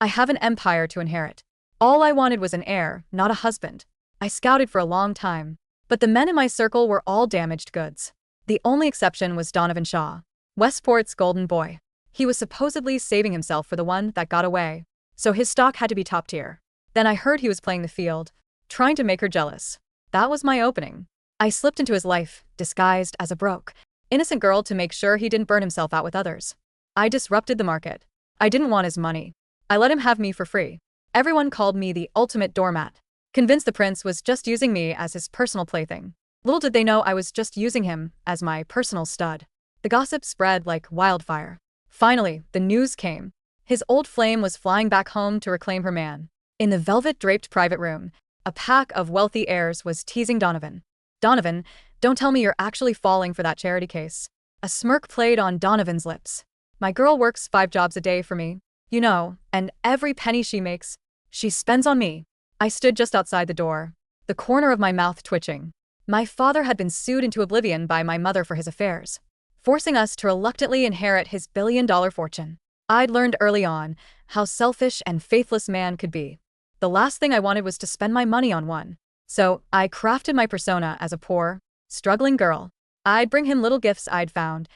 I have an empire to inherit. All I wanted was an heir, not a husband. I scouted for a long time. But the men in my circle were all damaged goods. The only exception was Donovan Shaw, Westport's golden boy. He was supposedly saving himself for the one that got away, so his stock had to be top tier. Then I heard he was playing the field, trying to make her jealous. That was my opening. I slipped into his life, disguised as a broke, innocent girl to make sure he didn't burn himself out with others. I disrupted the market. I didn't want his money. I let him have me for free. Everyone called me the ultimate doormat, convinced the prince was just using me as his personal plaything. Little did they know I was just using him as my personal stud. The gossip spread like wildfire. Finally, the news came. His old flame was flying back home to reclaim her man. In the velvet-draped private room, a pack of wealthy heirs was teasing Donovan. Donovan, don't tell me you're actually falling for that charity case. A smirk played on Donovan's lips. My girl works 5 jobs a day for me, you know, and every penny she makes, she spends on me. I stood just outside the door, the corner of my mouth twitching. My father had been sued into oblivion by my mother for his affairs, forcing us to reluctantly inherit his billion-dollar fortune. I'd learned early on how selfish and faithless man could be. The last thing I wanted was to spend my money on one. So I crafted my persona as a poor, struggling girl. I'd bring him little gifts I'd found.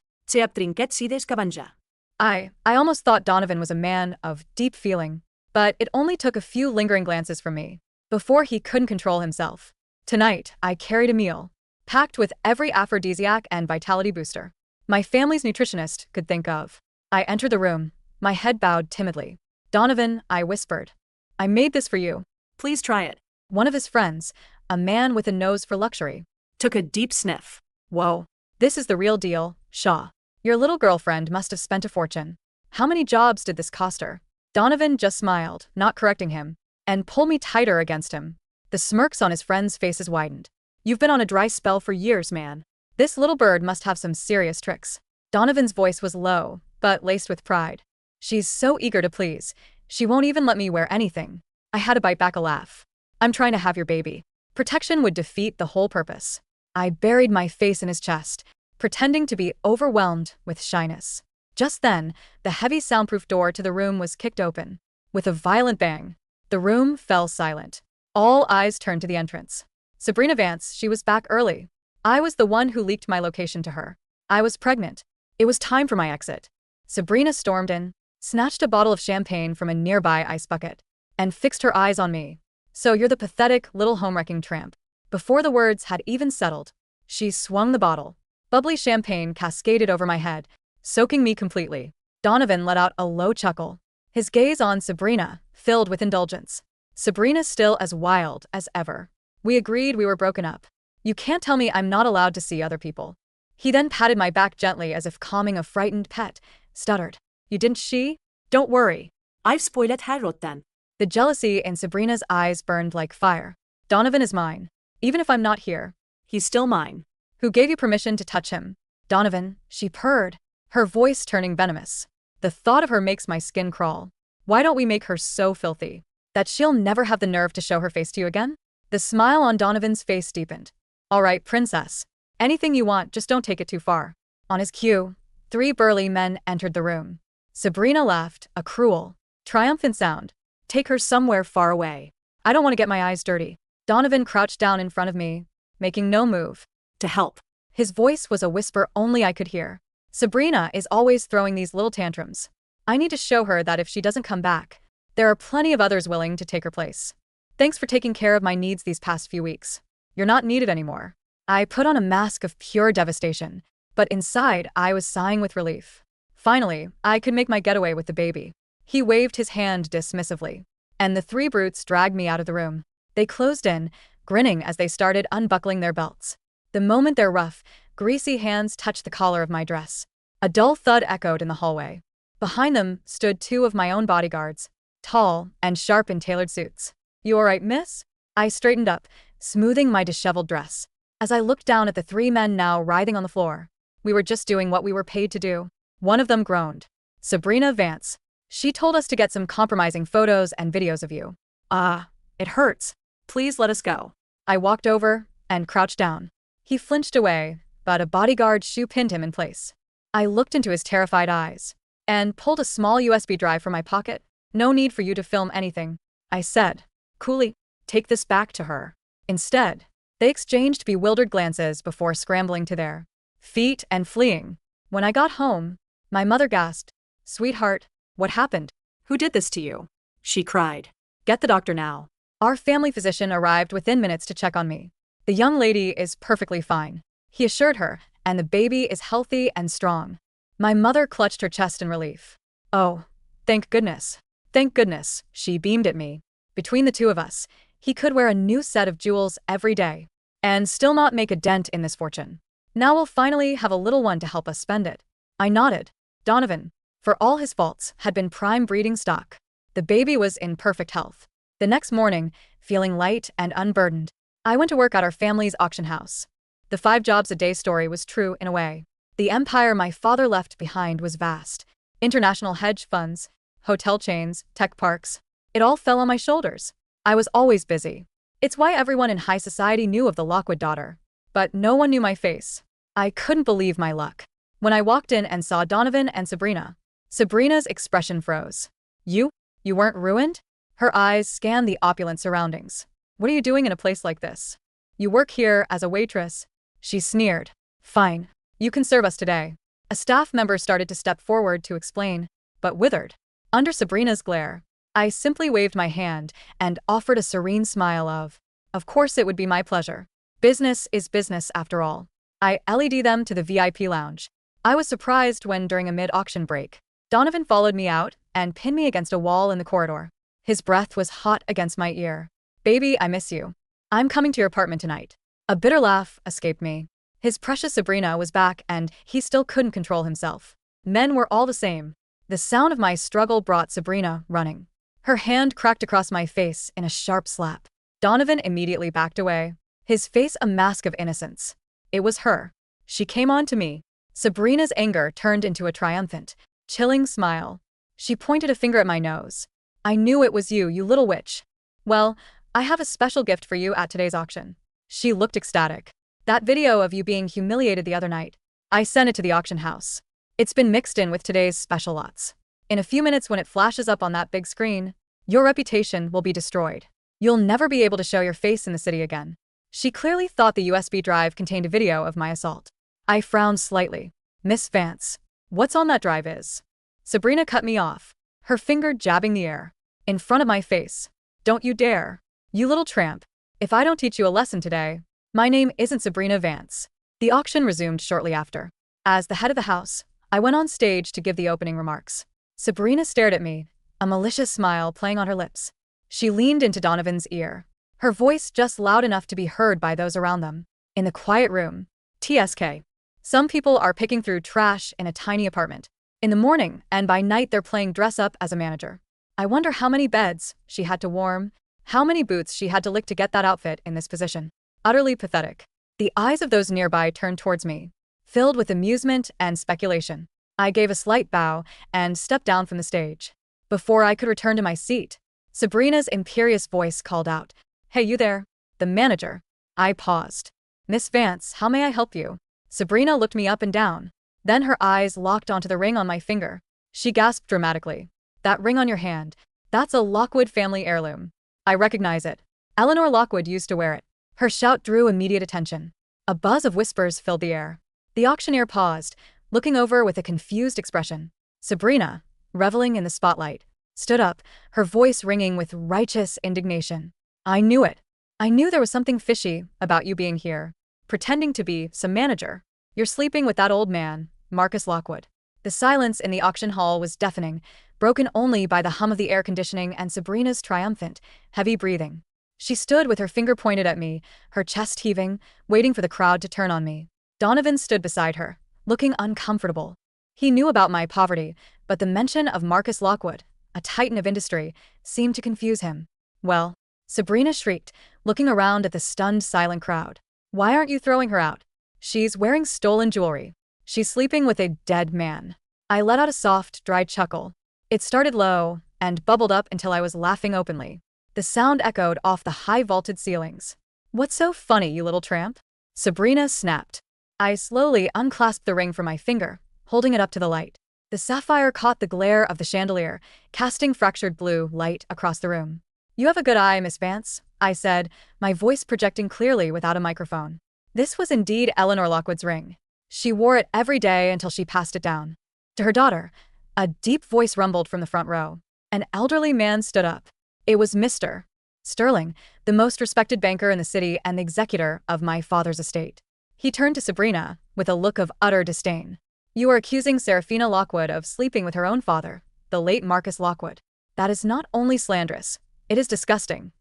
I almost thought Donovan was a man of deep feeling, but it only took a few lingering glances from me before he couldn't control himself. Tonight, I carried a meal, packed with every aphrodisiac and vitality booster my family's nutritionist could think of. I entered the room, my head bowed timidly. Donovan, I whispered. I made this for you. Please try it. One of his friends, a man with a nose for luxury, Took a deep sniff. Whoa, this is the real deal, Shaw. Your little girlfriend must have spent a fortune. How many jobs did this cost her? Donovan just smiled, not correcting him, and pulled me tighter against him. The smirks on his friends' faces widened. You've been on a dry spell for years, man. This little bird must have some serious tricks. Donovan's voice was low, but laced with pride. She's so eager to please, she won't even let me wear anything. I had to bite back a laugh. I'm trying to have your baby. Protection would defeat the whole purpose. I buried my face in his chest, pretending to be overwhelmed with shyness. Just then, the heavy soundproof door to the room was kicked open. With a violent bang, the room fell silent. All eyes turned to the entrance. Sabrina Vance, she was back early. I was the one who leaked my location to her. I was pregnant. It was time for my exit. Sabrina stormed in, snatched a bottle of champagne from a nearby ice bucket, and fixed her eyes on me. So you're the pathetic little home-wrecking tramp. Before the words had even settled, she swung the bottle. Bubbly champagne cascaded over my head, soaking me completely. Donovan let out a low chuckle, his gaze on Sabrina, filled with indulgence. Sabrina still as wild as ever. We agreed we were broken up. You can't tell me I'm not allowed to see other people. He then patted my back gently as if calming a frightened pet, stuttered. You didn't she? Don't worry. I've spoiled her rotten. The jealousy in Sabrina's eyes burned like fire. Donovan is mine. Even if I'm not here. He's still mine. Who gave you permission to touch him? Donovan, she purred, her voice turning venomous. The thought of her makes my skin crawl. Why don't we make her so filthy that she'll never have the nerve to show her face to you again? The smile on Donovan's face deepened. All right, princess. Anything you want, just don't take it too far. On his cue, 3 burly men entered the room. Sabrina laughed, a cruel, triumphant sound. Take her somewhere far away. I don't want to get my eyes dirty. Donovan crouched down in front of me, making no move. To help. His voice was a whisper only I could hear. Sabrina is always throwing these little tantrums. I need to show her that if she doesn't come back, there are plenty of others willing to take her place. Thanks for taking care of my needs these past few weeks. You're not needed anymore. I put on a mask of pure devastation, but inside I was sighing with relief. Finally, I could make my getaway with the baby. He waved his hand dismissively, and the 3 brutes dragged me out of the room. They closed in, grinning as they started unbuckling their belts. The moment their rough, greasy hands touched the collar of my dress, a dull thud echoed in the hallway. Behind them stood 2 of my own bodyguards, tall and sharp in tailored suits. You all right, miss? I straightened up, smoothing my disheveled dress. As I looked down at the 3 men now writhing on the floor, we were just doing what we were paid to do. One of them groaned. Sabrina Vance. She told us to get some compromising photos and videos of you. It hurts. Please let us go. I walked over and crouched down. He flinched away, but a bodyguard shoe pinned him in place. I looked into his terrified eyes and pulled a small USB drive from my pocket. No need for you to film anything, I said. Coolly, take this back to her. Instead, they exchanged bewildered glances before scrambling to their feet and fleeing. When I got home, my mother gasped, "Sweetheart, what happened?" Who did this to you? She cried. Get the doctor now. Our family physician arrived within minutes to check on me. The young lady is perfectly fine, he assured her, and the baby is healthy and strong. My mother clutched her chest in relief. Oh, thank goodness. Thank goodness, she beamed at me. Between the two of us, he could wear a new set of jewels every day and still not make a dent in this fortune. Now we'll finally have a little one to help us spend it. I nodded. Donovan, for all his faults, had been prime breeding stock. The baby was in perfect health. The next morning, feeling light and unburdened, I went to work at our family's auction house. The 5 jobs a day story was true in a way. The empire my father left behind was vast. International hedge funds, hotel chains, tech parks. It all fell on my shoulders. I was always busy. It's why everyone in high society knew of the Lockwood daughter. But no one knew my face. I couldn't believe my luck. When I walked in and saw Donovan and Sabrina, Sabrina's expression froze. You weren't ruined? Her eyes scanned the opulent surroundings. What are you doing in a place like this? You work here as a waitress? She sneered. Fine. You can serve us today. A staff member started to step forward to explain, but withered. Under Sabrina's glare, I simply waved my hand and offered a serene smile of course it would be my pleasure. Business is business after all. I LED them to the VIP lounge. I was surprised when, during a mid-auction break, Donovan followed me out and pinned me against a wall in the corridor. His breath was hot against my ear. Baby, I miss you. I'm coming to your apartment tonight. A bitter laugh escaped me. His precious Sabrina was back and he still couldn't control himself. Men were all the same. The sound of my struggle brought Sabrina running. Her hand cracked across my face in a sharp slap. Donovan immediately backed away, his face a mask of innocence. It was her. She came on to me. Sabrina's anger turned into a triumphant, chilling smile. She pointed a finger at my nose. I knew it was you, you little witch. Well, I have a special gift for you at today's auction. She looked ecstatic. That video of you being humiliated the other night. I sent it to the auction house. It's been mixed in with today's special lots. In a few minutes when it flashes up on that big screen, your reputation will be destroyed. You'll never be able to show your face in the city again. She clearly thought the USB drive contained a video of my assault. I frowned slightly. Miss Vance, what's on that drive is? Sabrina cut me off, her finger jabbing the air. In front of my face. Don't you dare. You little tramp. If I don't teach you a lesson today. My name isn't Sabrina Vance. The auction resumed shortly after. As the head of the house, I went on stage to give the opening remarks. Sabrina stared at me, a malicious smile playing on her lips. She leaned into Donovan's ear, her voice just loud enough to be heard by those around them. In the quiet room, TSK. Some people are picking through trash in a tiny apartment. In the morning and by night they're playing dress up as a manager. I wonder how many beds she had to warm, how many boots she had to lick to get that outfit in this position. Utterly pathetic. The eyes of those nearby turned towards me, filled with amusement and speculation. I gave a slight bow and stepped down from the stage. Before I could return to my seat, Sabrina's imperious voice called out, "Hey, you there? The manager." I paused. "Miss Vance, how may I help you?" Sabrina looked me up and down. Then her eyes locked onto the ring on my finger. She gasped dramatically. "That ring on your hand, that's a Lockwood family heirloom. I recognize it. Eleanor Lockwood used to wear it." Her shout drew immediate attention. A buzz of whispers filled the air. The auctioneer paused, looking over with a confused expression. Sabrina, reveling in the spotlight, stood up, her voice ringing with righteous indignation. "I knew it. I knew there was something fishy about you being here, pretending to be some manager. You're sleeping with that old man, Marcus Lockwood." The silence in the auction hall was deafening, broken only by the hum of the air conditioning and Sabrina's triumphant, heavy breathing. She stood with her finger pointed at me, her chest heaving, waiting for the crowd to turn on me. Donovan stood beside her, looking uncomfortable. He knew about my poverty, but the mention of Marcus Lockwood, a titan of industry, seemed to confuse him. "Well," Sabrina shrieked, looking around at the stunned, silent crowd. "Why aren't you throwing her out? She's wearing stolen jewelry. She's sleeping with a dead man." I let out a soft, dry chuckle. It started low and bubbled up until I was laughing openly. The sound echoed off the high vaulted ceilings. "What's so funny, you little tramp?" Sabrina snapped. I slowly unclasped the ring from my finger, holding it up to the light. The sapphire caught the glare of the chandelier, casting fractured blue light across the room. "You have a good eye, Miss Vance," I said, my voice projecting clearly without a microphone. This was indeed Eleanor Lockwood's ring. She wore it every day until she passed it down to her daughter. A deep voice rumbled from the front row. An elderly man stood up. It was Mr. Sterling, the most respected banker in the city and the executor of my father's estate. He turned to Sabrina with a look of utter disdain. "You are accusing Serafina Lockwood of sleeping with her own father, the late Marcus Lockwood. That is not only slanderous, it is disgusting."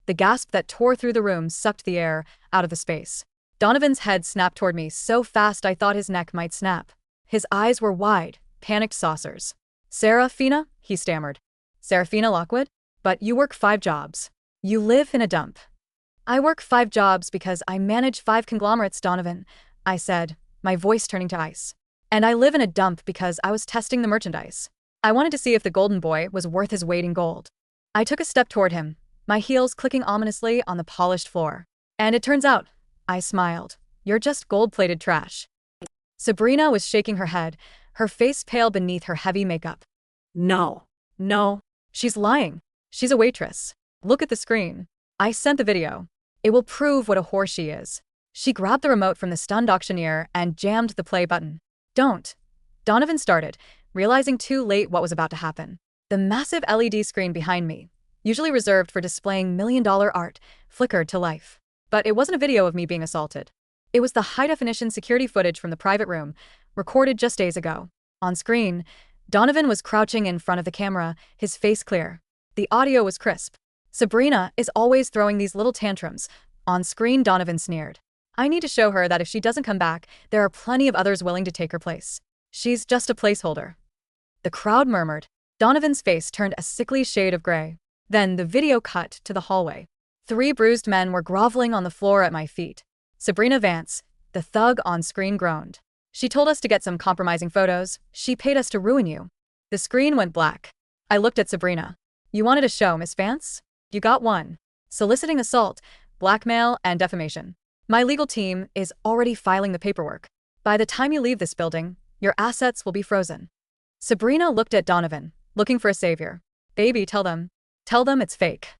The gasp that tore through the room sucked the air out of the space. Donovan's head snapped toward me so fast I thought his neck might snap. His eyes were wide, panicked saucers. "Serafina?" he stammered. "Serafina Lockwood? But you work 5 jobs. You live in a dump." "I work 5 jobs because I manage 5 conglomerates, Donovan," I said, my voice turning to ice. "And I live in a dump because I was testing the merchandise. I wanted to see if the golden boy was worth his weight in gold." I took a step toward him, my heels clicking ominously on the polished floor. "And it turns out," I smiled, "you're just gold-plated trash." Sabrina was shaking her head, her face pale beneath her heavy makeup. No. "No. She's lying. She's a waitress. Look at the screen. I sent the video. It will prove what a whore she is." She grabbed the remote from the stunned auctioneer and jammed the play button. "Don't." Donovan started, realizing too late what was about to happen. The massive LED screen behind me, usually reserved for displaying million-dollar art, flickered to life. But it wasn't a video of me being assaulted. It was the high-definition security footage from the private room, recorded just days ago. On screen, Donovan was crouching in front of the camera, his face clear. The audio was crisp. "Sabrina is always throwing these little tantrums." On screen, Donovan sneered. "I need to show her that if she doesn't come back, there are plenty of others willing to take her place. She's just a placeholder." The crowd murmured. Donovan's face turned a sickly shade of gray. Then the video cut to the hallway. 3 bruised men were groveling on the floor at my feet. Sabrina Vance, the thug on screen, groaned. "She told us to get some compromising photos. She paid us to ruin you." The screen went black. I looked at Sabrina. "You wanted a show, Miss Vance? You got one. Soliciting assault, blackmail, and defamation. My legal team is already filing the paperwork. By the time you leave this building, your assets will be frozen." Sabrina looked at Donovan, looking for a savior. "Baby, tell them it's fake."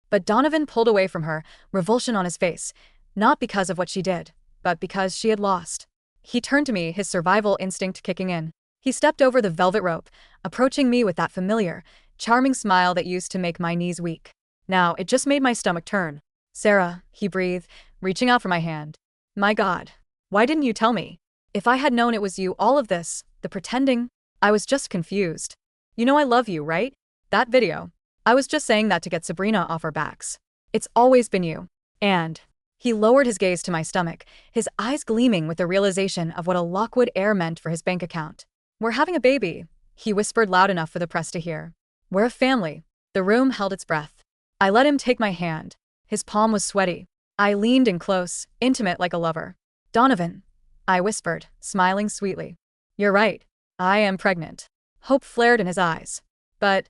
But Donovan pulled away from her, revulsion on his face, not because of what she did, but because she had lost. He turned to me, his survival instinct kicking in. He stepped over the velvet rope, approaching me with that familiar, charming smile that used to make my knees weak. Now it just made my stomach turn. "Sarah," he breathed, reaching out for my hand. "My God, why didn't you tell me? If I had known it was you, all of this, the pretending, I was just confused. You know I love you, right? That video. I was just saying that to get Sabrina off our backs. It's always been you." And he lowered his gaze to my stomach, his eyes gleaming with the realization of what a Lockwood heir meant for his bank account. "We're having a baby," he whispered loud enough for the press to hear. "We're a family." The room held its breath. I let him take my hand. His palm was sweaty. I leaned in close, intimate like a lover. "Donovan," I whispered, smiling sweetly. "You're right. I am pregnant." Hope flared in his eyes. "But,"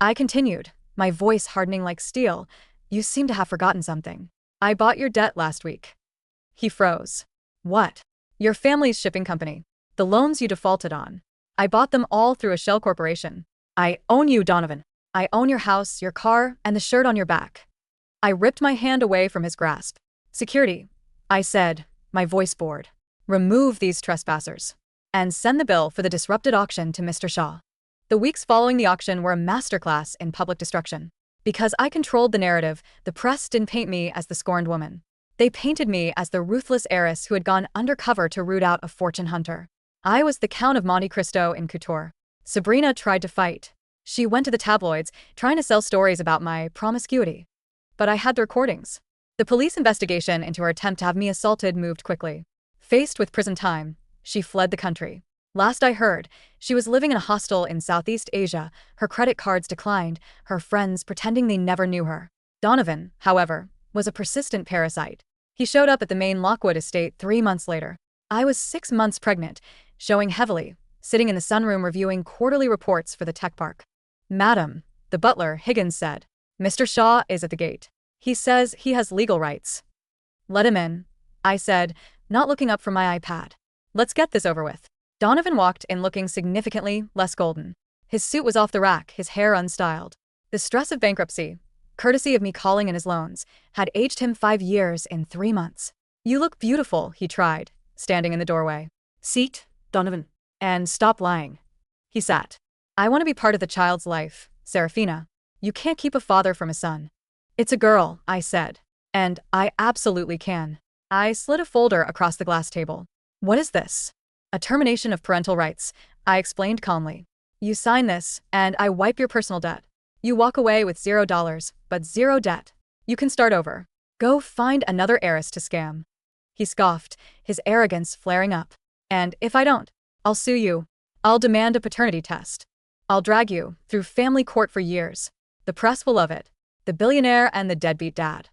I continued, my voice hardening like steel, "you seem to have forgotten something. I bought your debt last week." He froze. "What?" "Your family's shipping company. The loans you defaulted on. I bought them all through a shell corporation. I own you, Donovan. I own your house, your car, and the shirt on your back." I ripped my hand away from his grasp. "Security," I said, my voice bored. "Remove these trespassers. And send the bill for the disrupted auction to Mr. Shaw." The weeks following the auction were a masterclass in public destruction. Because I controlled the narrative, the press didn't paint me as the scorned woman. They painted me as the ruthless heiress who had gone undercover to root out a fortune hunter. I was the Count of Monte Cristo in couture. Sabrina tried to fight. She went to the tabloids, trying to sell stories about my promiscuity. But I had the recordings. The police investigation into her attempt to have me assaulted moved quickly. Faced with prison time, she fled the country. Last I heard, she was living in a hostel in Southeast Asia, her credit cards declined, her friends pretending they never knew her. Donovan, however, was a persistent parasite. He showed up at the main Lockwood estate 3 months later. I was 6 months pregnant, showing heavily, sitting in the sunroom reviewing quarterly reports for the tech park. "Madam," the butler, Higgins, said, "Mr. Shaw is at the gate. He says he has legal rights." "Let him in," I said, not looking up from my iPad. "Let's get this over with." Donovan walked in looking significantly less golden. His suit was off the rack, his hair unstyled. The stress of bankruptcy, courtesy of me calling in his loans, had aged him 5 years in 3 months. "You look beautiful," he tried, standing in the doorway. Seat, Donovan. "And stop lying." He sat. "I want to be part of the child's life, Serafina. You can't keep a father from a son." "It's a girl," I said. "And I absolutely can." I slid a folder across the glass table. "What is this?" "A termination of parental rights," I explained calmly. "You sign this, and I wipe your personal debt. You walk away with $0, but zero debt. You can start over. Go find another heiress to scam." He scoffed, his arrogance flaring up. "And if I don't, I'll sue you. I'll demand a paternity test. I'll drag you through family court for years. The press will love it. The billionaire and the deadbeat dad."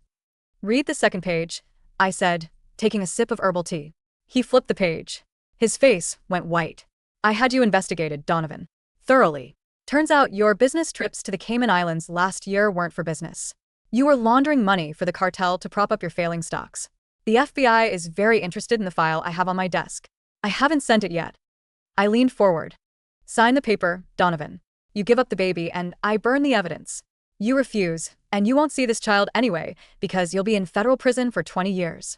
"Read the second page," I said, taking a sip of herbal tea. He flipped the page. His face went white. "I had you investigated, Donovan. Thoroughly. Turns out your business trips to the Cayman Islands last year weren't for business. You were laundering money for the cartel to prop up your failing stocks. The FBI is very interested in the file I have on my desk. I haven't sent it yet." I leaned forward. "Sign the paper, Donovan. You give up the baby and I burn the evidence. You refuse, and you won't see this child anyway because you'll be in federal prison for 20 years.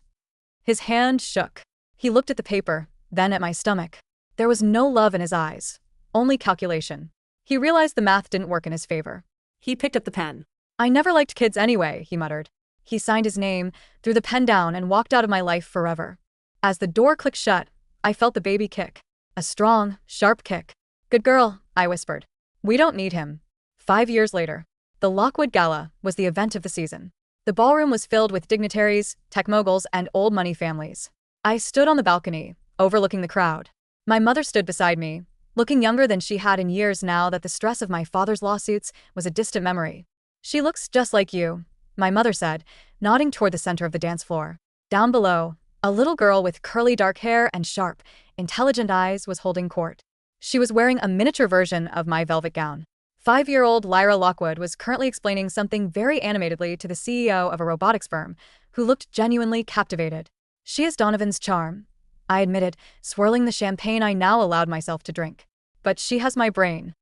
His hand shook. He looked at the paper, then at my stomach. There was no love in his eyes, only calculation. He realized the math didn't work in his favor. He picked up the pen. "I never liked kids anyway," he muttered. He signed his name, threw the pen down, and walked out of my life forever. As the door clicked shut, I felt the baby kick. A strong, sharp kick. "Good girl," I whispered. "We don't need him." 5 years later. The Lockwood Gala was the event of the season. The ballroom was filled with dignitaries, tech moguls, and old money families. I stood on the balcony, overlooking the crowd. My mother stood beside me, looking younger than she had in years now that the stress of my father's lawsuits was a distant memory. "She looks just like you," my mother said, nodding toward the center of the dance floor. Down below, a little girl with curly dark hair and sharp, intelligent eyes was holding court. She was wearing a miniature version of my velvet gown. 5-year-old Lyra Lockwood was currently explaining something very animatedly to the CEO of a robotics firm, who looked genuinely captivated. "She is Donovan's charm," I admitted, swirling the champagne I now allowed myself to drink. "But she has my brain."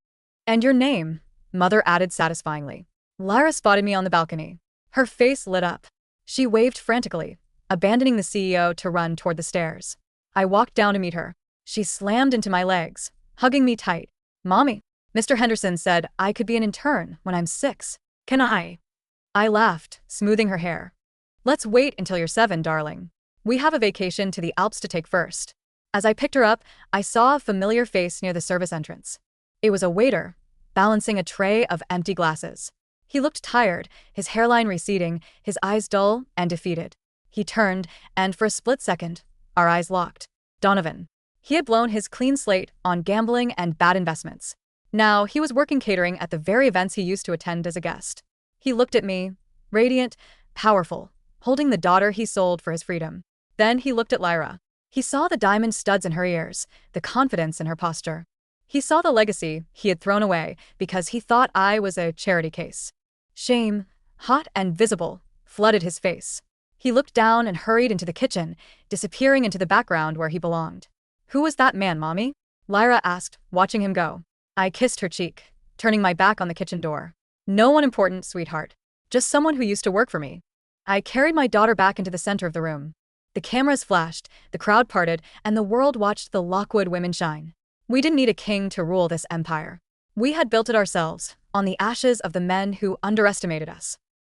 "And your name," Mother added satisfyingly. Lyra spotted me on the balcony. Her face lit up. She waved frantically, abandoning the CEO to run toward the stairs. I walked down to meet her. She slammed into my legs, hugging me tight. "Mommy, Mr. Henderson said I could be an intern when I'm 6. Can I?" I laughed, smoothing her hair. "Let's wait until you're 7, darling. We have a vacation to the Alps to take first." As I picked her up, I saw a familiar face near the service entrance. It was a waiter, balancing a tray of empty glasses. He looked tired, his hairline receding, his eyes dull and defeated. He turned, and for a split second, our eyes locked. Donovan. He had blown his clean slate on gambling and bad investments. Now he was working catering at the very events he used to attend as a guest. He looked at me, radiant, powerful, holding the daughter he sold for his freedom. Then he looked at Lyra. He saw the diamond studs in her ears, the confidence in her posture. He saw the legacy he had thrown away because he thought I was a charity case. Shame, hot and visible, flooded his face. He looked down and hurried into the kitchen, disappearing into the background where he belonged. "Who was that man, Mommy?" Lyra asked, watching him go. I kissed her cheek, turning my back on the kitchen door. "No one important, sweetheart. Just someone who used to work for me." I carried my daughter back into the center of the room. The cameras flashed, the crowd parted, and the world watched the Lockwood women shine. We didn't need a king to rule this empire. We had built it ourselves, on the ashes of the men who underestimated us.